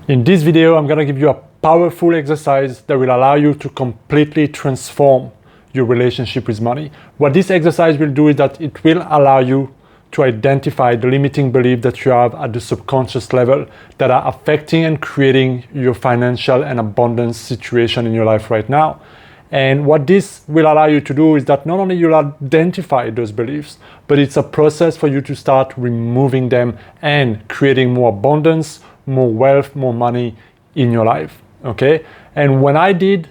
In this video, I'm going to give you a powerful exercise that will allow you to completely transform your relationship with money. What this exercise will do is that it will allow you to identify the limiting beliefs that you have at the subconscious level that are affecting and creating your financial and abundance situation in your life right now. And what this will allow you to do is that not only you'll identify those beliefs, but it's a process for you to start removing them and creating more abundance, more wealth, more money in your life, okay? And when I did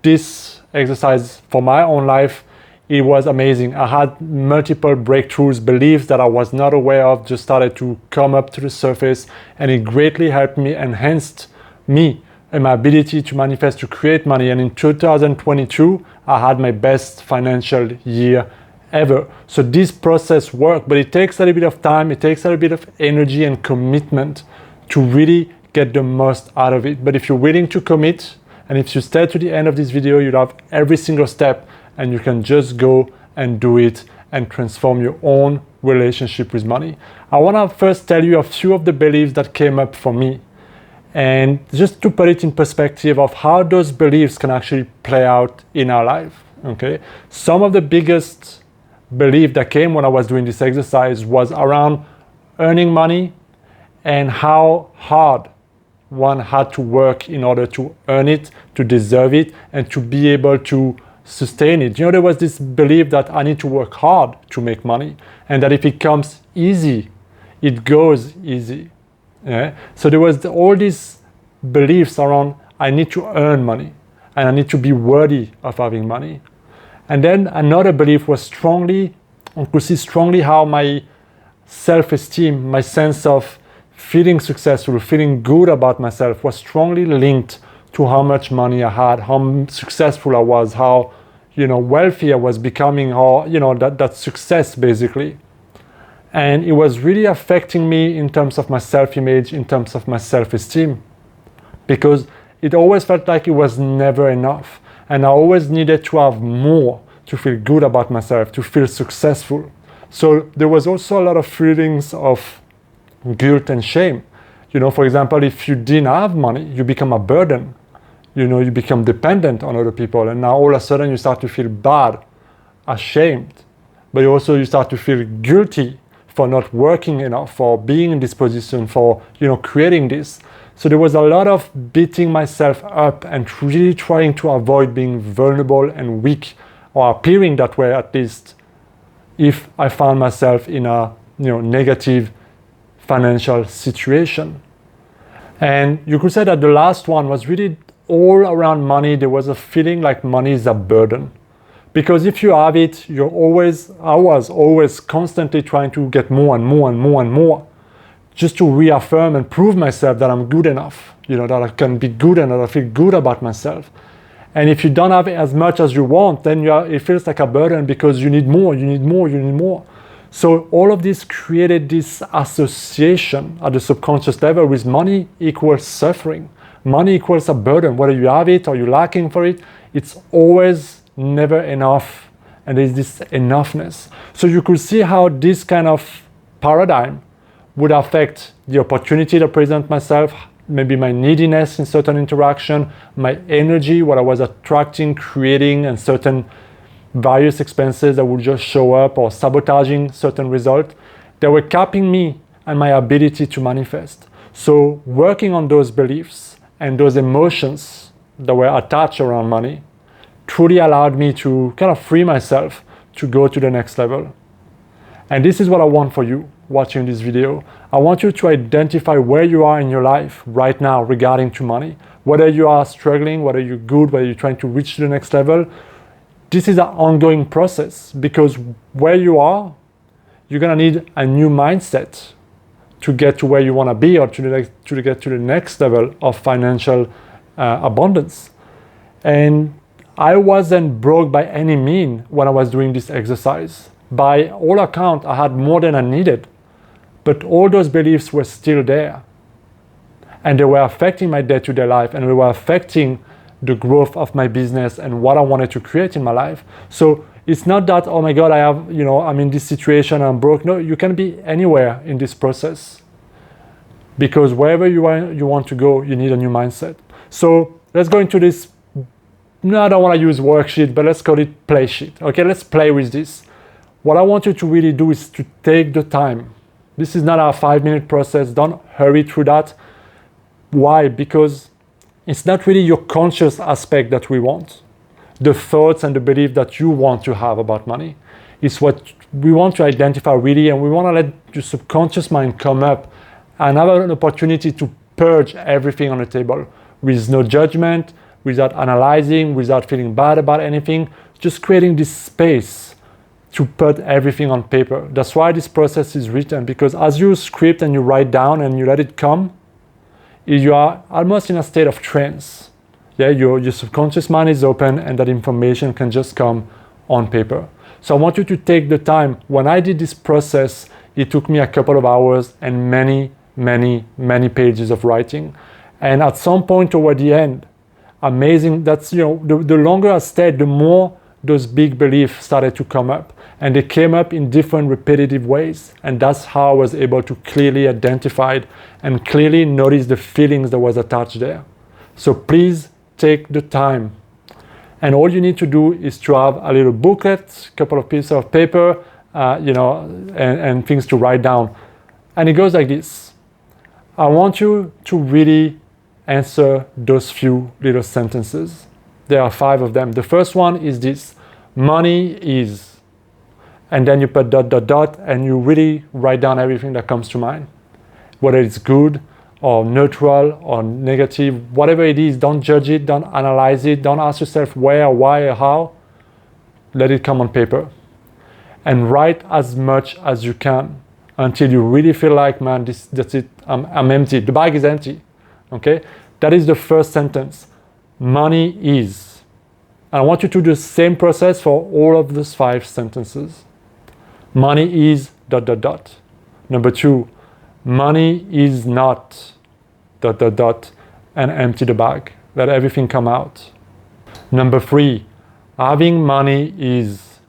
this exercise for my own life, it was amazing. I had multiple breakthroughs, beliefs that I was not aware of just started to come up to the surface, and it greatly helped me, enhanced me and my ability to manifest, to create money. And in 2022, I had my best financial year ever. So this process worked, but it takes a little bit of time, it takes a little bit of energy and commitment to really get the most out of it. But if you're willing to commit, and if you stay to the end of this video, you'll have every single step, and you can just go and do it and transform your own relationship with money. I want to first tell you a few of the beliefs that came up for me, and just to put it in perspective of how those beliefs can actually play out in our life, okay? Some of the biggest beliefs that came when I was doing this exercise was around earning money and how hard one had to work in order to earn it, to deserve it, and to be able to sustain it. You know, there was this belief that I need to work hard to make money, and that if it comes easy, it goes easy. Yeah? So there was all these beliefs around I need to earn money, and I need to be worthy of having money. And then another belief was I could see strongly how my self-esteem, my sense of feeling successful, feeling good about myself was strongly linked to how much money I had, how successful I was, how, wealthy I was becoming, how, that success basically. And it was really affecting me in terms of my self-image, in terms of my self-esteem, because it always felt like it was never enough. And I always needed to have more to feel good about myself, to feel successful. So there was also a lot of feelings of guilt and shame. For example, if you didn't have money, you become a burden. You become dependent on other people, and now all of a sudden you start to feel bad, ashamed, but also you start to feel guilty for not working enough, for being in this position, for creating this. So there was a lot of beating myself up and really trying to avoid being vulnerable and weak, or appearing that way at least, if I found myself in a negative financial situation. And you could say that the last one was really all around money. There was a feeling like money is a burden, because if you have it, I was always constantly trying to get more and more and more and more, just to reaffirm and prove myself that I'm good enough, that I can be good and that I feel good about myself. And if you don't have as much as you want, then it feels like a burden, because you need more, you need more, you need more. So all of this created this association at the subconscious level with money equals suffering. Money equals a burden. Whether you have it or you're lacking for it, it's always never enough. And there's this enoughness. So you could see how this kind of paradigm would affect the opportunity to present myself, maybe my neediness in certain interaction, my energy, what I was attracting, creating, and certain various expenses that would just show up, or sabotaging certain results. They were capping me and my ability to manifest. So working on those beliefs and those emotions that were attached around money truly allowed me to kind of free myself to go to the next level. And this is what I want for you watching this video. I want you to identify where you are in your life right now regarding to money. Whether you are struggling, whether you're good, whether you're trying to reach the next level. This is an ongoing process, because where you are, you're gonna need a new mindset to get to where you wanna be, or to get to the next level of financial abundance. And I wasn't broke by any means when I was doing this exercise. By all accounts, I had more than I needed, but all those beliefs were still there. And they were affecting my day-to-day life, and they were affecting the growth of my business and what I wanted to create in my life. So it's not that, oh my God, I'm in this situation, I'm broke. No, you can be anywhere in this process. because wherever you want to go, you need a new mindset. So let's go into this. No, I don't want to use worksheet, but let's call it play sheet. Okay, let's play with this. What I want you to really do is to take the time. This is not a 5-minute process. Don't hurry through that. Why? Because it's not really your conscious aspect that we want. The thoughts and the belief that you want to have about money. It's what we want to identify really, and we want to let your subconscious mind come up and have an opportunity to purge everything on the table with no judgment, without analyzing, without feeling bad about anything, just creating this space to put everything on paper. That's why this process is written, because as you script and you write down and you let it come, you are almost in a state of trance. Yeah, your subconscious mind is open and that information can just come on paper. So I want you to take the time. When I did this process, it took me a couple of hours and many, many, many pages of writing. And at some point toward the end, amazing, that's, the longer I stayed, the more those big beliefs started to come up. And they came up in different repetitive ways. And that's how I was able to clearly identify and clearly notice the feelings that was attached there. So please take the time. And all you need to do is to have a little booklet, a couple of pieces of paper, and things to write down. And it goes like this. I want you to really answer those few little sentences. There are 5 of them. The first one is this: money is, and then you put ... and you really write down everything that comes to mind, whether it's good or neutral or negative, whatever it is. Don't judge it, don't analyze it, don't ask yourself where, why, or how. Let it come on paper and write as much as you can until you really feel like, man, that's it, I'm empty, the bag is empty. Okay, that is the first sentence. Money is. And I want you to do the same process for all of those 5 sentences. Money is ... Number 2, money is not ... and empty the bag. Let everything come out. Number 3, having money is ...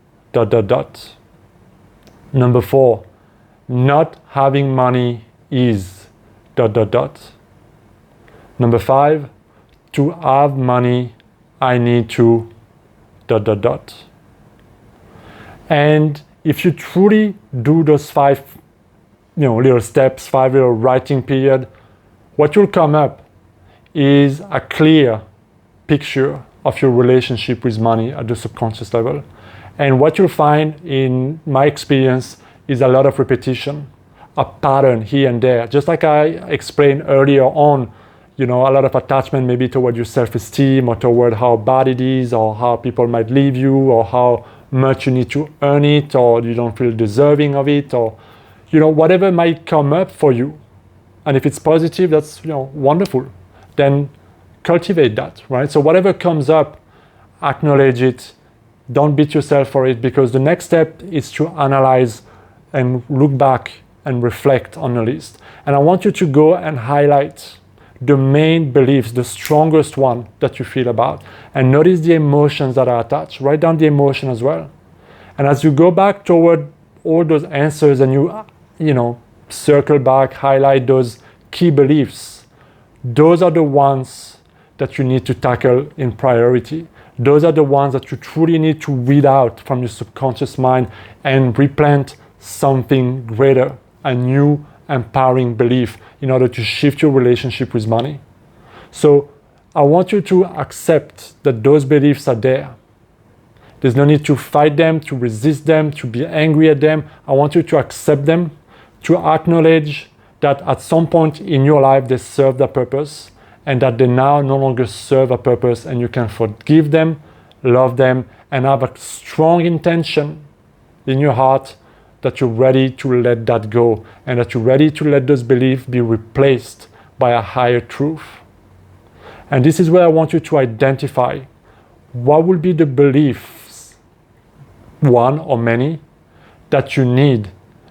Number 4, not having money is ... Number 5, to have money, I need to ... And if you truly do those 5 little steps, 5 little writing period, what will come up is a clear picture of your relationship with money at the subconscious level. And what you'll find, in my experience, is a lot of repetition, a pattern here and there. Just like I explained earlier on, a lot of attachment maybe toward your self-esteem or toward how bad it is or how people might leave you or how much you need to earn it or you don't feel deserving of it or, whatever might come up for you. And if it's positive, that's, wonderful. Then cultivate that, right? So whatever comes up, acknowledge it. Don't beat yourself for it, because the next step is to analyze and look back and reflect on the list. And I want you to go and highlight the main beliefs, the strongest one that you feel about, and notice the emotions that are attached. Write down the emotion as well. And as you go back toward all those answers and you circle back, highlight those key beliefs, those are the ones that you need to tackle in priority. Those are the ones that you truly need to weed out from your subconscious mind and replant something greater, a new empowering belief, in order to shift your relationship with money. So I want you to accept that those beliefs are there. There's no need to fight them, to resist them, to be angry at them. I want you to accept them, to acknowledge that at some point in your life they served a purpose and that they now no longer serve a purpose, and you can forgive them, love them, and have a strong intention in your heart that you're ready to let that go and that you're ready to let those beliefs be replaced by a higher truth. And this is where I want you to identify what will be the beliefs, one or many, that you need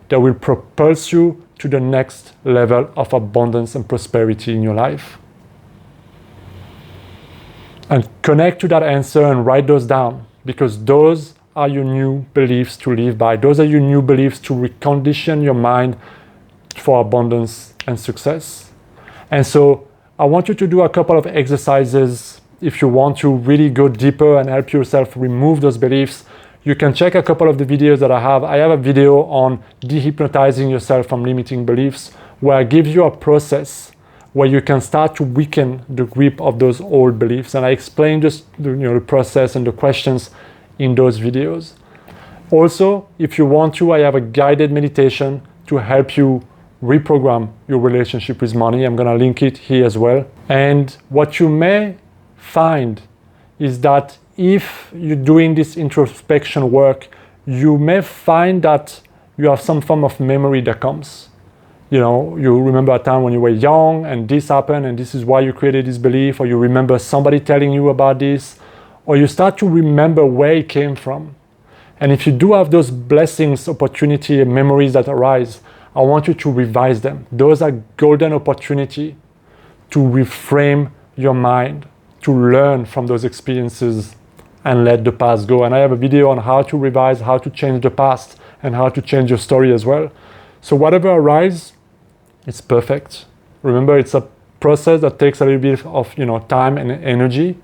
that will propulse you to the next level of abundance and prosperity in your life. And connect to that answer and write those down, because those are your new beliefs to live by. Those are your new beliefs to recondition your mind for abundance and success. And so I want you to do a couple of exercises if you want to really go deeper and help yourself remove those beliefs. You can check a couple of the videos that I have. I have a video on dehypnotizing yourself from limiting beliefs, where I give you a process where you can start to weaken the grip of those old beliefs. And I explain just the process and the questions in those videos. Also, if you want to, I have a guided meditation to help you reprogram your relationship with money. I'm going to link it here as well. And what you may find is that if you're doing this introspection work, you may find that you have some form of memory that comes. You remember a time when you were young and this happened and this is why you created this belief, or you remember somebody telling you about this, or you start to remember where it came from. And if you do have those blessings, opportunity, and memories that arise, I want you to revise them. Those are golden opportunity to reframe your mind, to learn from those experiences and let the past go. And I have a video on how to revise, how to change the past, and how to change your story as well. So whatever arises, it's perfect. Remember, it's a process that takes a little bit of time and energy.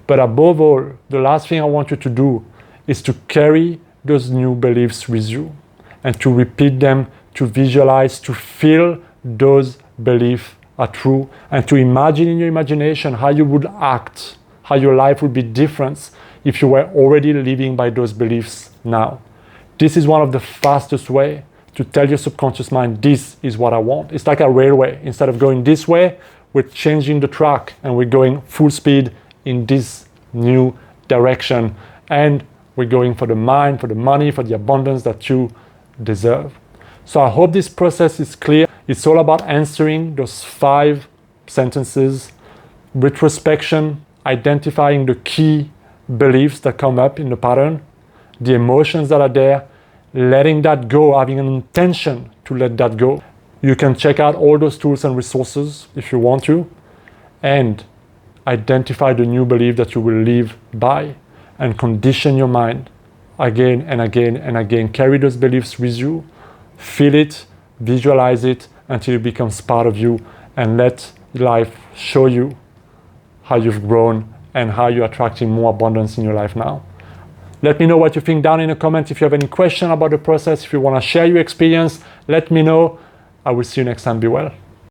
But above all, the last thing I want you to do is to carry those new beliefs with you and to repeat them, to visualize, to feel those beliefs are true, and to imagine in your imagination how you would act, how your life would be different if you were already living by those beliefs now. This is one of the fastest ways to tell your subconscious mind, this is what I want. It's like a railway. Instead of going this way, we're changing the track and we're going full speed in this new direction. And we're going for the mind, for the money, for the abundance that you deserve. So I hope this process is clear. It's all about answering those 5 sentences, retrospection, identifying the key beliefs that come up in the pattern, the emotions that are there, letting that go, having an intention to let that go. You can check out all those tools and resources if you want to, and identify the new belief that you will live by, and condition your mind again and again and again. Carry those beliefs with you, feel it, visualize it until it becomes part of you, and let life show you how you've grown and how you're attracting more abundance in your life now. Let me know what you think down in the comments. If you have any question about the process, if you want to share your experience, let me know. I will see you next time. Be well.